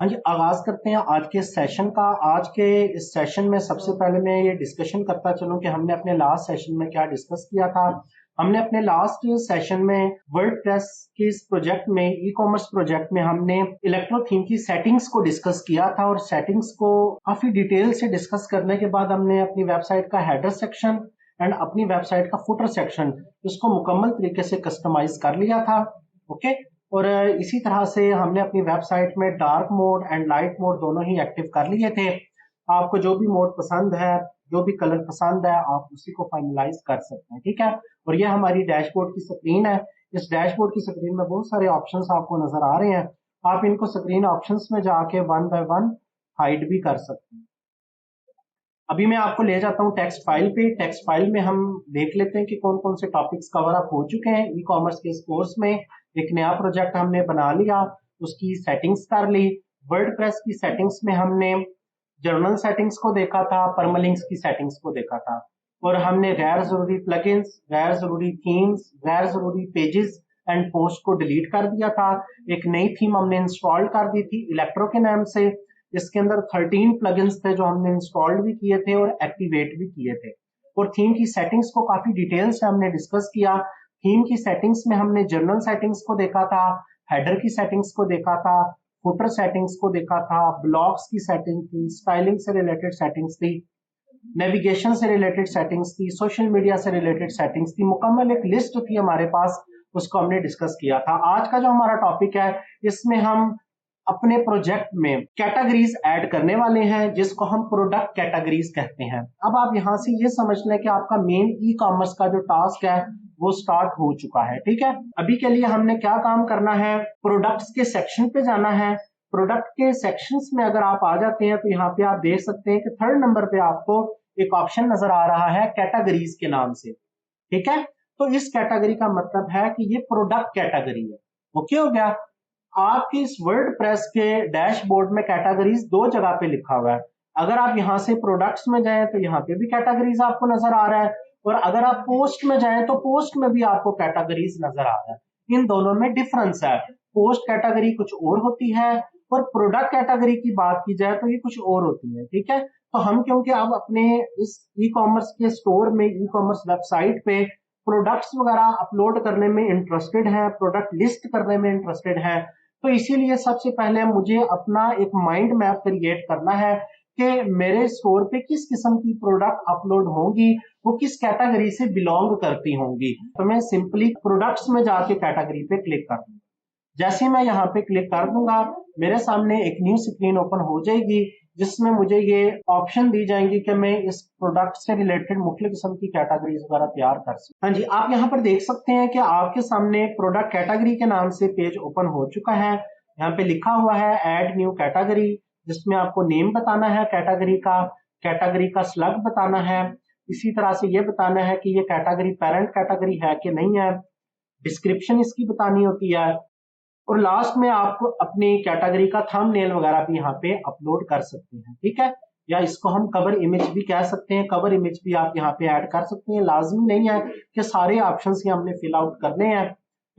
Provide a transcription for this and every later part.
हाँ जी, आगाज करते हैं आज के सेशन का। आज के इस सेशन में सबसे पहले मैं ये डिस्कशन करता चलूं कि हमने अपने लास्ट सेशन में क्या डिस्कस किया था। हमने अपने लास्ट सेशन में वर्डप्रेस के इस प्रोजेक्ट में, ई कॉमर्स प्रोजेक्ट में, हमने इलेक्ट्रो थीम की सेटिंग्स को डिस्कस किया था और सेटिंग्स को काफी डिटेल से डिस्कस करने के बाद हमने अपनी वेबसाइट का हेडर सेक्शन एंड अपनी वेबसाइट का फुटर सेक्शन इसको मुकम्मल तरीके से कस्टमाइज कर लिया था। ओके। और इसी तरह से हमने अपनी वेबसाइट में dark mode and light mode दोनों ही एक्टिव कर लिए थे। आपको जो भी मोड पसंद है, जो भी कलर पसंद है, आप उसी को फाइनलाइज कर सकते हैं। ठीक है। और ये हमारी डैशबोर्ड की स्क्रीन है। इस डैशबोर्ड की स्क्रीन में बहुत सारे ऑप्शंस आपको नजर आ रहे हैं। आप इनको स्क्रीन ऑप्शंस में जाके वन बाय वन हाइड भी कर सकते हैं। अभी मैं आपको ले जाता हूँ टेक्स्ट फाइल पे। टेक्स्ट फाइल में हम देख लेते हैं कि कौन कौन से टॉपिक्स कवर अप हो चुके हैं ई कॉमर्स के इस कोर्स में। एक नया प्रोजेक्ट हमने बना लिया, उसकी सेटिंग्स कर ली। वर्डप्रेस की सेटिंग्स में हमने जर्नल सेटिंग्स को देखा था, परमलिंक्स की सेटिंग्स को देखा था, और हमने गैर जरूरी प्लगइन्स, गैर जरूरी थीम्स, गैर जरूरी पेजेस एंड पोस्ट को डिलीट कर दिया था। एक नई थीम हमने इंस्टॉल कर दी थी इलेक्ट्रो के नाम से। इसके अंदर 13 प्लगइन्स थे जो हमने इंस्टॉल्ड भी किए थे और एक्टिवेट भी किए थे। और थीम की सेटिंग्स को काफी डिटेल से हमने डिस्कस किया। थीम की सेटिंग्स में हमने जर्नल सेटिंग्स को देखा था, हेडर की सेटिंग्स को देखा था, फुटर सेटिंग्स को देखा था, ब्लॉक्स की सेटिंग थी, स्टाइलिंग से रिलेटेड सेटिंग्स थी, नेविगेशन से रिलेटेड सेटिंग्स थी, सोशल मीडिया से रिलेटेड सेटिंग्स थी। मुकम्मल एक लिस्ट थी हमारे पास, उसको हमने डिस्कस किया था। आज का जो हमारा टॉपिक है, इसमें हम अपने प्रोजेक्ट में कैटेगरीज ऐड करने वाले हैं जिसको हम प्रोडक्ट कैटेगरीज कहते हैं। अब आप यहां से ये समझ लें कि आपका मेन ई कॉमर्स का जो टास्क है वो स्टार्ट हो चुका है। ठीक है। अभी के लिए हमने क्या काम करना है, प्रोडक्ट्स के सेक्शन पे जाना है। प्रोडक्ट के सेक्शंस में अगर आप आ जाते हैं तो यहाँ पे आप देख सकते हैं कि थर्ड नंबर पे आपको एक ऑप्शन नजर आ रहा है कैटेगरीज के नाम से। ठीक है। तो इस कैटेगरी का मतलब है कि ये प्रोडक्ट कैटेगरी है। ओके हो गया। आपकी इस वर्ड प्रेस के डैशबोर्ड में कैटेगरीज दो जगह पे लिखा हुआ है। अगर आप यहां से प्रोडक्ट्स में जाएं तो यहाँ पे भी कैटेगरीज आपको नजर आ रहा है, और अगर आप पोस्ट में जाएं तो पोस्ट में भी आपको कैटेगरीज नजर आ रहा है। इन दोनों में डिफरेंस है। पोस्ट कैटेगरी कुछ और होती है और प्रोडक्ट कैटेगरी की बात की जाए तो ये कुछ और होती है। ठीक है। तो हम क्योंकि अब अपने इस ई कॉमर्स के स्टोर में, ई कॉमर्स वेबसाइट पे प्रोडक्ट्स वगैरह अपलोड करने में इंटरेस्टेड है, प्रोडक्ट लिस्ट करने में इंटरेस्टेड है, तो इसीलिए सबसे पहले मुझे अपना एक माइंड मैप क्रिएट करना है कि मेरे स्टोर पे किस किस्म की प्रोडक्ट अपलोड होंगी, वो किस कैटेगरी से बिलोंग करती होंगी। तो मैं सिंपली प्रोडक्ट्स में जाके कैटेगरी पे क्लिक कर दूंगा। जैसे मैं यहाँ पे क्लिक कर दूंगा, मेरे सामने एक न्यू स्क्रीन ओपन हो जाएगी जिसमें मुझे ये ऑप्शन दी जाएंगी कि मैं इस प्रोडक्ट से रिलेटेड मुख्य किस्म की कैटेगरीज वगैरह तैयार कर सकूं। हाँ जी, आप यहाँ पर देख सकते हैं कि आपके सामने प्रोडक्ट कैटेगरी के नाम से पेज ओपन हो चुका है। यहाँ पे लिखा हुआ है ऐड न्यू कैटेगरी, जिसमें आपको नेम बताना है कैटेगरी का स्लग बताना है। इसी तरह से ये बताना है कि ये कैटेगरी पेरेंट कैटेगरी है कि नहीं है। डिस्क्रिप्शन इसकी बतानी होती है। और लास्ट में आपको अपनी कैटेगरी का थंबनेल वगैरह भी यहाँ पे अपलोड कर सकते हैं। ठीक है। या इसको हम कवर इमेज भी कह सकते हैं। कवर इमेज भी आप यहाँ पे ऐड कर सकते हैं। लाजमी नहीं है कि सारे ऑप्शंस ही हमने फिल आउट करने हैं,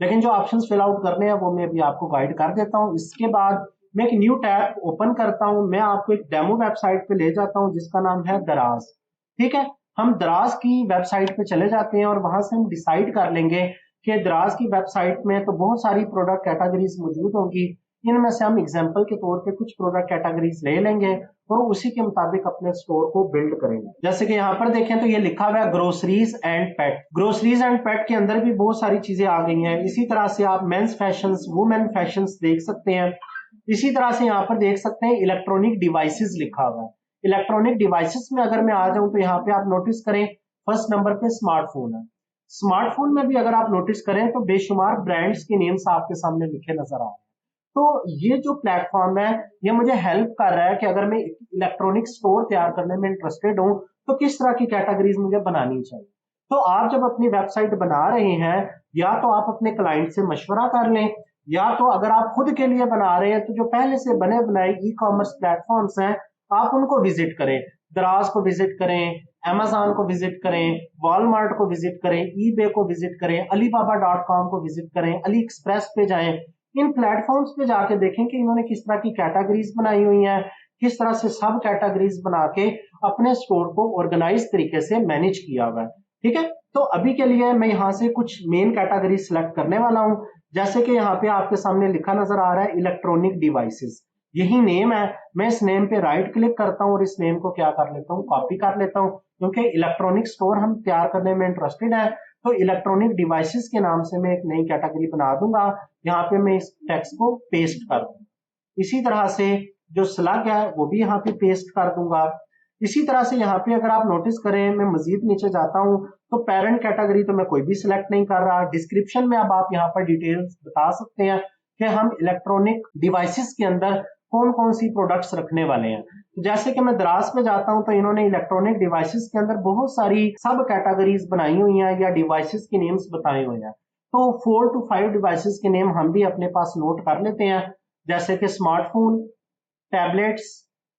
लेकिन जो ऑप्शंस फिल आउट करने हैं वो मैं भी आपको गाइड कर देता हूँ। इसके बाद मैं एक न्यू टैब ओपन करता हूँ। मैं आपको एक डेमो वेबसाइट पे ले जाता हूँ जिसका नाम है दराज। ठीक है। हम दराज की वेबसाइट पे चले जाते हैं और वहां से हम डिसाइड कर लेंगे कि दराज की वेबसाइट में तो बहुत सारी प्रोडक्ट कैटेगरीज मौजूद होंगी। इनमें से हम एग्जांपल के तौर पे कुछ प्रोडक्ट कैटेगरीज ले लेंगे और उसी के मुताबिक अपने स्टोर को बिल्ड करेंगे। जैसे कि यहाँ पर देखें तो ये लिखा हुआ है groceries and pet. Groceries and pet के अंदर भी बहुत सारी चीजें आ गई हैं। इसी तरह से आप मेंस फैशन, वुमेन फैशन देख सकते हैं। इसी तरह से यहाँ पर देख सकते हैं इलेक्ट्रॉनिक डिवाइसेस लिखा हुआ है। इलेक्ट्रॉनिक डिवाइसेस में अगर मैं आ जाऊं तो यहाँ पे आप नोटिस करें फर्स्ट नंबर पे स्मार्टफोन है। स्मार्टफोन में भी अगर आप नोटिस करें तो बेशुमार ब्रांड्स के नेम्स आपके सामने लिखे नजर आ रहे हैं। तो ये जो प्लेटफॉर्म है ये मुझे हेल्प कर रहा है कि अगर मैं इलेक्ट्रॉनिक स्टोर तैयार करने में इंटरेस्टेड हूं तो किस तरह की कैटेगरीज मुझे बनानी चाहिए। तो आप जब अपनी वेबसाइट बना रहे हैं, या तो आप अपने क्लाइंट से मशवरा कर लें, या तो अगर आप खुद के लिए बना रहे हैं तो जो पहले से बने बनाए ई कॉमर्स प्लेटफॉर्म्स हैं आप उनको विजिट करें। दराज को विजिट करें, अमेजॉन को विजिट करें, वॉलमार्ट को विजिट करें, ईबे को विजिट करें, अलीबाबा.com को विजिट करें, अली एक्सप्रेस पे जाएं। इन प्लेटफॉर्म्स पे जाके देखें कि इन्होंने किस तरह की कैटेगरीज बनाई हुई हैं, किस तरह से सब कैटेगरीज बना के अपने स्टोर को ऑर्गेनाइज तरीके से मैनेज किया हुआ है। ठीक है, तो अभी के लिए मैं यहाँ से कुछ मेन कैटेगरी सिलेक्ट करने वाला हूँ। जैसे कि यहाँ पे आपके सामने लिखा नजर आ रहा है इलेक्ट्रॉनिक डिवाइसेस, यही नेम है। मैं इस नेम पे राइट क्लिक करता हूँ और इस नेम को क्या कर लेता हूँ, कॉपी कर लेता हूँ, क्योंकि इलेक्ट्रॉनिक स्टोर हम तैयार करने में इंटरेस्टेड है। तो इलेक्ट्रॉनिक डिवाइसेस के नाम से मैं एक नई कैटेगरी बना दूंगा। यहाँ पे मैं इस टेक्स्ट को पेस्ट कर दूंगा। इसी तरह से जो स्लग है वो भी यहाँ पे पेस्ट कर दूंगा। इसी तरह से यहाँ पे अगर आप नोटिस करें, मैं मजीद नीचे जाता हूँ तो पेरेंट कैटेगरी तो मैं कोई भी सिलेक्ट नहीं कर रहा। डिस्क्रिप्शन में अब आप यहाँ पर डिटेल्स बता सकते हैं कि हम इलेक्ट्रॉनिक डिवाइसेस के अंदर कौन कौन सी प्रोडक्ट्स रखने वाले हैं। जैसे कि मैं दराज पे जाता हूं तो इन्होंने इलेक्ट्रॉनिक डिवाइसेस के अंदर बहुत सारी सब कैटेगरीज बनाई हुई हैं या डिवाइसेस के नेम्स बताए हुए हैं। तो 4 to 5 डिवाइसेस के नेम हम भी अपने पास नोट कर लेते हैं, जैसे कि smartphone, tablets,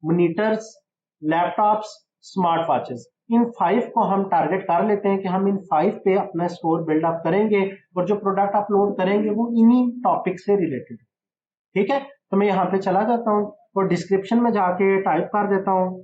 monitors, laptops, smart watches. इन 5 को हम टारगेट कर लेते हैं कि हम इन 5 पे अपना स्टोर बिल्डअप करेंगे और जो प्रोडक्ट अपलोड करेंगे वो इन्हीं टॉपिक से रिलेटेड। ठीक है, तो मैं यहाँ पे चला जाता हूँ और डिस्क्रिप्शन में जाके टाइप कर देता हूँ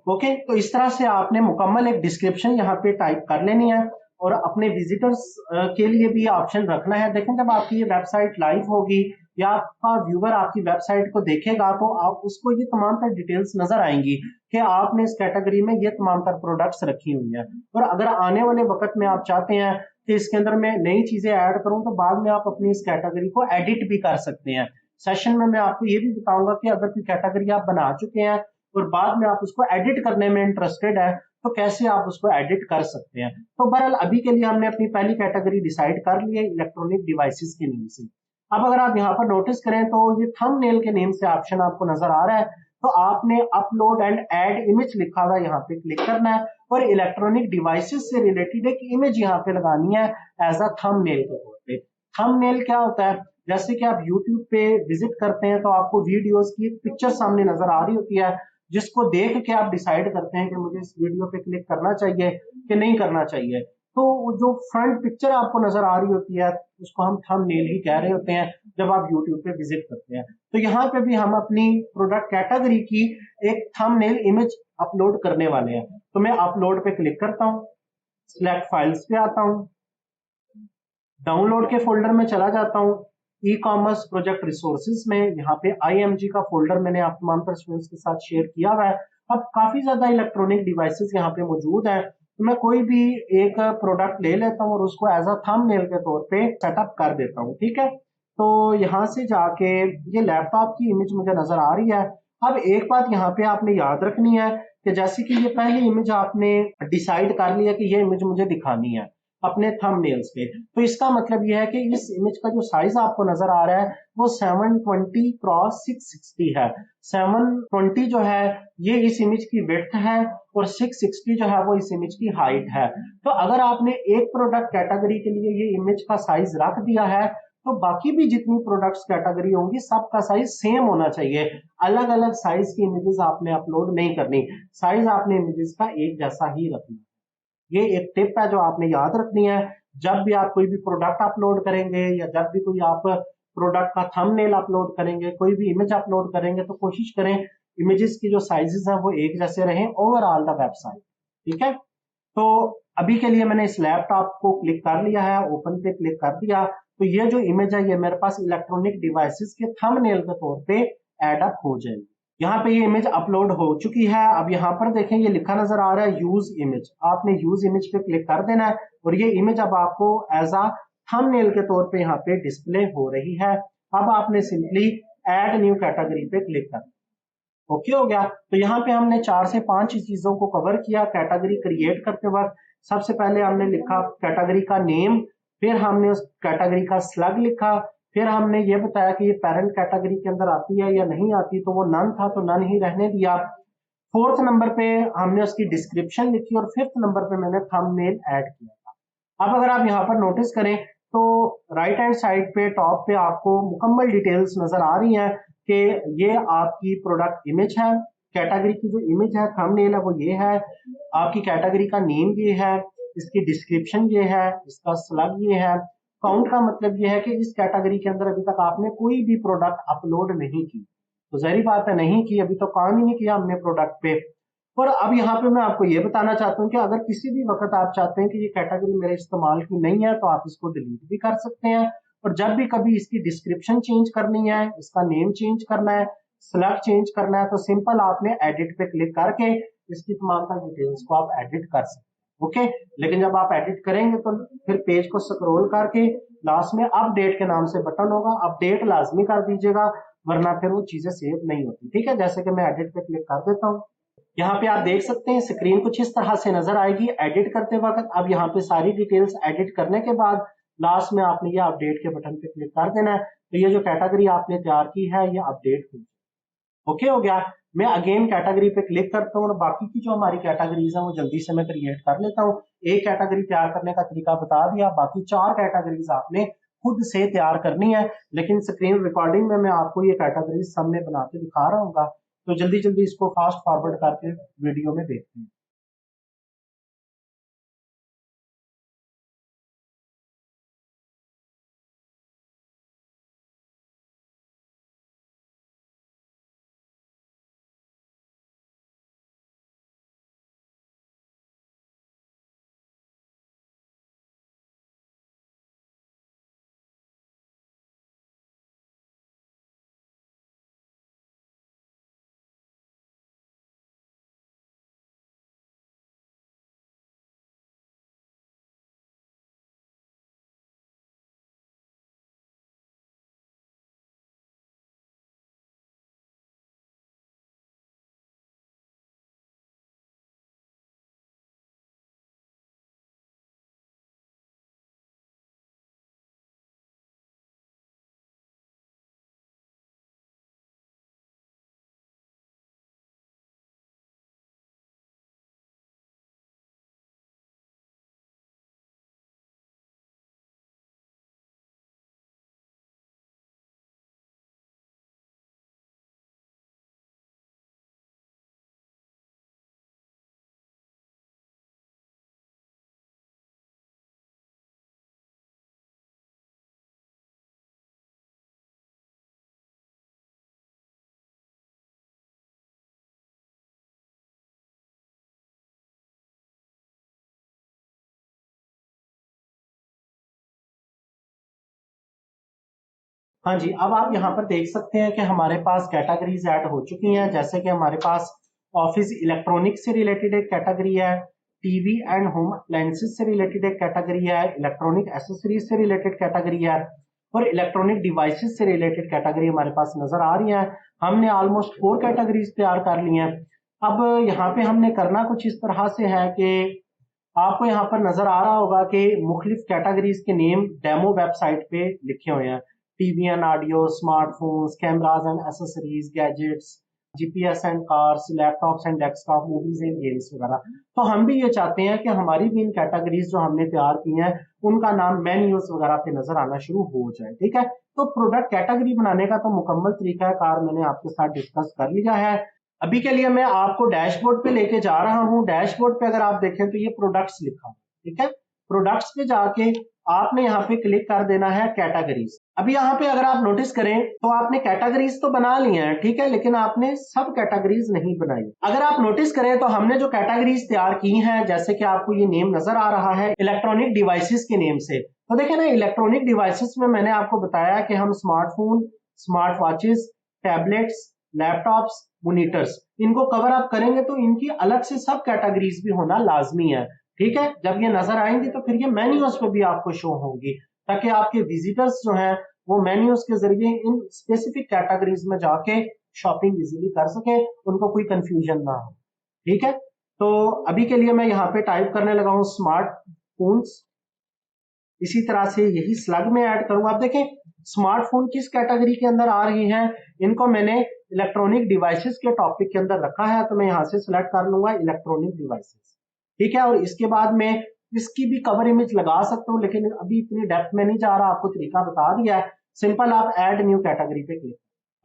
ओके। तो इस तरह से आपने मुकम्मल एक डिस्क्रिप्शन यहाँ पे टाइप कर लेनी है और अपने विजिटर्स के लिए भी ऑप्शन रखना है। देखें, जब आपकी ये वेबसाइट लाइव होगी या आपका व्यूवर आपकी वेबसाइट को देखेगा तो आप उसको ये तमाम तर डिटेल्स नजर आएंगी कि आपने इस कैटेगरी में ये तमाम तर प्रोडक्ट्स रखी हुई है। और अगर आने वाले वक्त में आप चाहते हैं कि इसके अंदर मैं नई चीजें ऐड करूं तो बाद में आप अपनी इस कैटेगरी को एडिट भी कर सकते हैं। सेशन में मैं आपको ये भी बताऊंगा कि अगर कोई कैटेगरी आप बना चुके हैं और बाद में आप उसको एडिट करने में इंटरेस्टेड है तो कैसे आप उसको एडिट कर सकते हैं। तो बहरहाल अभी के लिए हमने अपनी पहली कैटेगरी डिसाइड कर ली है इलेक्ट्रॉनिक डिवाइसेस के नेम से। अब अगर आप यहाँ पर नोटिस करें तो ये थंबनेल के नेम से ऑप्शन आपको नजर आ रहा है, तो आपने अपलोड एंड ऐड इमेज लिखा हुआ यहाँ पे क्लिक करना है और इलेक्ट्रॉनिक डिवाइसेस से रिलेटेड एक इमेज यहाँ पे लगानी है एज अ थंबनेल के तौर पे। थंबनेल क्या होता है, जैसे कि आप YouTube पे विजिट करते हैं तो आपको वीडियोस की एक पिक्चर सामने नजर आ रही होती है जिसको देख के आप डिसाइड करते हैं कि मुझे इस वीडियो पे क्लिक करना चाहिए कि नहीं करना चाहिए। तो जो फ्रंट पिक्चर आपको नजर आ रही होती है उसको हम थंबनेल ही कह रहे होते हैं जब आप यूट्यूब पे विजिट करते हैं। तो यहाँ पे भी हम अपनी प्रोडक्ट कैटेगरी की एक थंबनेल इमेज अपलोड करने वाले हैं। तो मैं अपलोड पे क्लिक करता हूँ, सिलेक्ट फाइल्स पे आता हूँ, डाउनलोड के फोल्डर में चला जाता हूँ, ई कॉमर्स प्रोजेक्ट रिसोर्सेज में यहाँ पे IMG का फोल्डर मैंने आप तमाम तर स्टूडेंट्स के साथ शेयर किया हुआ है। अब काफी ज्यादा इलेक्ट्रॉनिक डिवाइसेस यहाँ पे मौजूद है, तो मैं कोई भी एक प्रोडक्ट ले लेता हूँ और उसको एज अ थंबनेल के तौर पे सेटअप कर देता हूँ। ठीक है, तो यहाँ से जाके ये लैपटॉप की इमेज मुझे नजर आ रही है। अब एक बात यहाँ पे आपने याद रखनी है कि जैसे कि ये पहली इमेज आपने डिसाइड कर लिया कि ये इमेज मुझे दिखानी है अपने थंबनेल्स पे, तो इसका मतलब यह है कि इस इमेज का जो साइज आपको नजर आ रहा है वो 720 क्रॉस 660 है। 720 जो है ये इस इमेज की विड्थ है और 660 जो है वो इस इमेज की हाइट है। तो अगर आपने एक प्रोडक्ट कैटेगरी के लिए ये इमेज का साइज रख दिया है तो बाकी भी जितनी प्रोडक्ट्स कैटेगरी होंगी सबका साइज सेम होना चाहिए। अलग अलग साइज की इमेजेस आपने अपलोड नहीं करनी, साइज आपने इमेजेस का एक जैसा ही रखना। ये एक टिप है जो आपने याद रखनी है। जब भी आप कोई भी प्रोडक्ट अपलोड करेंगे या जब भी कोई आप प्रोडक्ट का थंबनेल अपलोड करेंगे, कोई भी इमेज अपलोड करेंगे, तो कोशिश करें इमेजेस की जो साइजेस हैं वो एक जैसे रहें ओवरऑल द वेबसाइट। ठीक है, तो अभी के लिए मैंने इस लैपटॉप को क्लिक कर लिया है, ओपन पे क्लिक कर दिया, तो ये जो इमेज है ये मेरे पास इलेक्ट्रॉनिक डिवाइसेस के थंबनेल के तौर पे एड अप हो जाएगी। यहाँ पे ये इमेज अपलोड हो चुकी है। अब यहाँ पर देखें ये लिखा नजर आ रहा है यूज इमेज, आपने यूज इमेज पे क्लिक कर देना है और ये इमेज अब आपको एज अ थंबनेल के तौर पे यहाँ पे डिस्प्ले हो रही है। अब आपने सिंपली ऐड न्यू कैटेगरी पे क्लिक करना। ओके हो गया, तो यहाँ पे हमने 4 से 5 चीजों को कवर किया कैटेगरी क्रिएट करते वक्त। सबसे पहले हमने लिखा कैटेगरी का नेम, फिर हमने उस कैटेगरी का स्लग लिखा, फिर हमने ये बताया कि ये पेरेंट कैटेगरी के अंदर आती है या नहीं आती, तो वो नन था तो नन ही रहने दिया। फोर्थ नंबर पे हमने उसकी डिस्क्रिप्शन लिखी और फिफ्थ नंबर पे मैंने थंबनेल ऐड किया था। अब अगर आप यहाँ पर नोटिस करें तो राइट हैंड साइड पे टॉप पे आपको मुकम्मल डिटेल्स नजर आ रही हैं कि ये आपकी प्रोडक्ट इमेज है, कैटेगरी की जो इमेज है, थंबनेल है, वो ये है, आपकी कैटेगरी का नेम ये है, इसकी डिस्क्रिप्शन ये है, इसका स्लग ये है। काउंट का मतलब ये है कि इस कैटेगरी के अंदर अभी तक आपने कोई भी प्रोडक्ट अपलोड नहीं की, तो जाहिर बात है नहीं की, अभी तो काम ही नहीं किया हमने प्रोडक्ट पे। और अब यहाँ पे मैं आपको ये बताना चाहता हूँ कि अगर किसी भी वक्त आप चाहते हैं कि ये कैटेगरी मेरे इस्तेमाल की नहीं है, तो आप इसको डिलीट भी कर सकते हैं। और जब भी कभी इसकी डिस्क्रिप्शन चेंज करनी है, इसका नेम चेंज करना है, स्लग चेंज करना है, तो सिंपल आपने एडिट पे क्लिक करके इसकी तमाम तर डिटेल्स को आप एडिट कर सकते हैं। ओके, लेकिन जब आप एडिट करेंगे तो फिर पेज को स्क्रॉल करके लास्ट में अपडेट के नाम से बटन होगा, अपडेट लाजमी कर दीजिएगा, वरना फिर वो चीजें सेव नहीं होती। ठीक है, जैसे कि मैं एडिट पे क्लिक कर देता हूँ, यहाँ पे आप देख सकते हैं स्क्रीन कुछ इस तरह से नजर आएगी एडिट करते वक्त। अब यहाँ पे सारी डिटेल्स एडिट करने के बाद लास्ट में आपने ये अपडेट के बटन पे क्लिक कर देना है, तो ये जो कैटेगरी आपने तैयार की है ये अपडेट हो जाए। ओके हो गया। मैं अगेन कैटेगरी पे क्लिक करता हूँ और बाकी की जो हमारी कैटेगरीज है वो जल्दी से मैं क्रिएट कर लेता हूँ। एक कैटेगरी तैयार करने का तरीका बता दिया, बाकी 4 कैटेगरीज आपने खुद से तैयार करनी है, लेकिन स्क्रीन रिकॉर्डिंग में मैं आपको ये कैटेगरीज सामने बना के दिखा रहा हूँ, तो जल्दी जल्दी इसको फास्ट फॉरवर्ड करके वीडियो में देखते हैं। हाँ जी, अब आप यहाँ पर देख सकते हैं कि हमारे पास कैटेगरीज ऐड हो चुकी हैं। जैसे कि हमारे पास ऑफिस इलेक्ट्रॉनिक से रिलेटेड एक कैटेगरी है, टीवी एंड होम अप्लायंसेस से रिलेटेड एक कैटेगरी है, इलेक्ट्रॉनिक एसेसरीज से रिलेटेड कैटेगरी है और इलेक्ट्रॉनिक डिवाइसेस से रिलेटेड कैटेगरी हमारे पास नजर आ रही है। हमने ऑलमोस्ट 4 कैटेगरीज तैयार कर ली हैं। अब यहाँ पे हमने करना कुछ इस तरह से है कि आपको यहाँ पर नजर आ रहा होगा कि मुख्तलिफ कैटेगरीज के नेम डेमो वेबसाइट पे लिखे हुए हैं, TV and audio, smartphones, cameras and accessories, gadgets, GPS and cars, laptops and desktop, movies and games वगैरह। तो हम भी ये चाहते हैं कि हमारी भी इन कैटेगरीज जो हमने तैयार की हैं उनका नाम मेन्यूज वगैरह पे नजर आना शुरू हो जाए। ठीक है, तो प्रोडक्ट कैटेगरी बनाने का तो मुकम्मल तरीका कार मैंने आपके साथ डिस्कस कर लिया है। अभी के लिए मैं आपको डैशबोर्ड पे लेके जा रहा हूँ। डैशबोर्ड पे अगर आप देखें तो ये प्रोडक्ट्स लिखा है। ठीक है, प्रोडक्ट्स पे जाके आपने यहाँ पे क्लिक कर देना है कैटेगरीज। अभी यहाँ पे अगर आप नोटिस करें तो आपने कैटेगरीज तो बना ली हैं, ठीक है, लेकिन आपने सब कैटेगरीज नहीं बनाई। अगर आप नोटिस करें तो हमने जो कैटेगरीज तैयार की हैं, जैसे कि आपको ये नेम नजर आ रहा है इलेक्ट्रॉनिक डिवाइसेस के नेम से, तो देखें ना, इलेक्ट्रॉनिक डिवाइसेस में मैंने आपको बताया कि हम smartphone, smart watches, tablets, laptops, monitors, इनको कवर अप करेंगे तो इनकी अलग से सब कैटेगरीज भी होना लाजमी है। ठीक है, जब ये नजर आएंगी तो फिर ये मेन्यूज पे भी आपको शो होंगी, ताकि आपके विजिटर्स जो हैं वो मेन्यूज के जरिए इन स्पेसिफिक कैटेगरीज में जाके शॉपिंग इजीली कर सके, उनको कोई कंफ्यूजन ना हो। ठीक है, तो अभी के लिए मैं यहाँ पे टाइप करने लगा हूँ स्मार्टफोन्स। इसी तरह से यही स्लग में ऐड करूंगा। आप देखें स्मार्टफोन किस कैटेगरी के अंदर आ रही हैं, इनको मैंने इलेक्ट्रॉनिक डिवाइसेस के टॉपिक के अंदर रखा है, तो मैं यहां से सिलेक्ट कर लूंगा इलेक्ट्रॉनिक डिवाइसेस। ठीक है, और इसके बाद में इसकी भी कवर इमेज लगा सकता हूं, लेकिन अभी इतनी डेप्थ में नहीं जा रहा, आपको तरीका बता दिया है। सिंपल आप ऐड न्यू कैटेगरी पे क्लिक।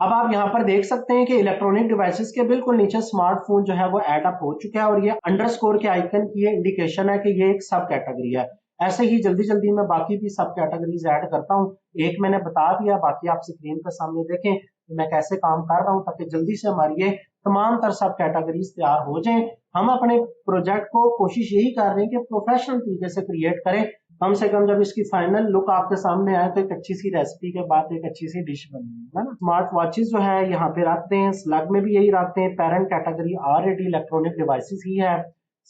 अब आप यहाँ पर देख सकते हैं कि इलेक्ट्रॉनिक डिवाइसेस के बिल्कुल नीचे स्मार्टफोन जो है वो ऐड अप हो चुका है और ये अंडरस्कोर के आइकन की ये इंडिकेशन है कि ये एक सब कैटेगरी है। ऐसे ही जल्दी जल्दी मैं बाकी भी सब कैटेगरीज ऐड करता हूँ। एक मैंने बता दिया, बाकी आप स्क्रीन पर सामने देखें कि मैं कैसे काम कर रहा हूँ ताकि जल्दी से हमारी ये तमाम तर सब कैटेगरीज तैयार हो जाएं। हम अपने प्रोजेक्ट को कोशिश यही कर रहे हैं कि प्रोफेशनल तरीके से क्रिएट करें। कम से कम जब इसकी फाइनल लुक आपके सामने आए तो एक अच्छी सी रेसिपी के बाद एक अच्छी सी डिश बनेगी, है ना। स्मार्ट वॉचेस जो है यहाँ पे रखते हैं, स्लग में भी यही रखते हैं। Parent category already electronic devices ही है,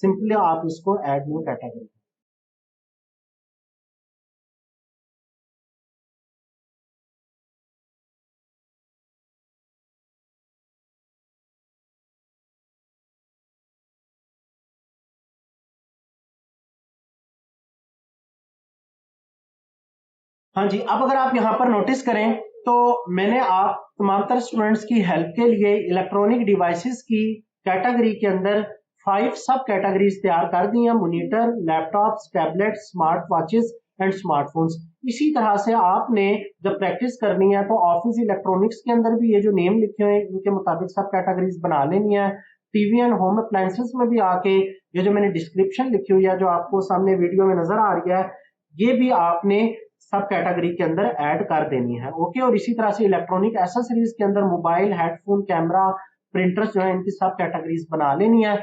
सिंपली आप इसको ऐड न्यू कैटेगरी। हाँ जी, अब अगर आप यहाँ पर नोटिस करें तो मैंने आप तमाम तर स्टूडेंट्स की हेल्प के लिए इलेक्ट्रॉनिक डिवाइसेस की कैटेगरी के अंदर 5 सब कैटेगरीज तैयार कर दी हैं। Monitor, laptops, tablet, smart watches and smartphones. इसी तरह से आपने जब प्रैक्टिस करनी है तो ऑफिस इलेक्ट्रॉनिक्स के अंदर भी ये जो नेम लिखे हुए हैं इनके मुताबिक सब कैटेगरीज बना लेनी है। टीवी एंड होम अप्लायंसेस में भी आके ये जो मैंने डिस्क्रिप्शन लिखी हुई है जो आपको सामने वीडियो में नजर आ रही है, ये भी आपने सब कैटेगरी के अंदर ऐड कर देनी है। ओके, और इसी तरह से इलेक्ट्रॉनिक एसेसरीज के अंदर मोबाइल, हेडफोन, कैमरा, प्रिंटर्स जो है इनकी सब कैटेगरीज बना लेनी है।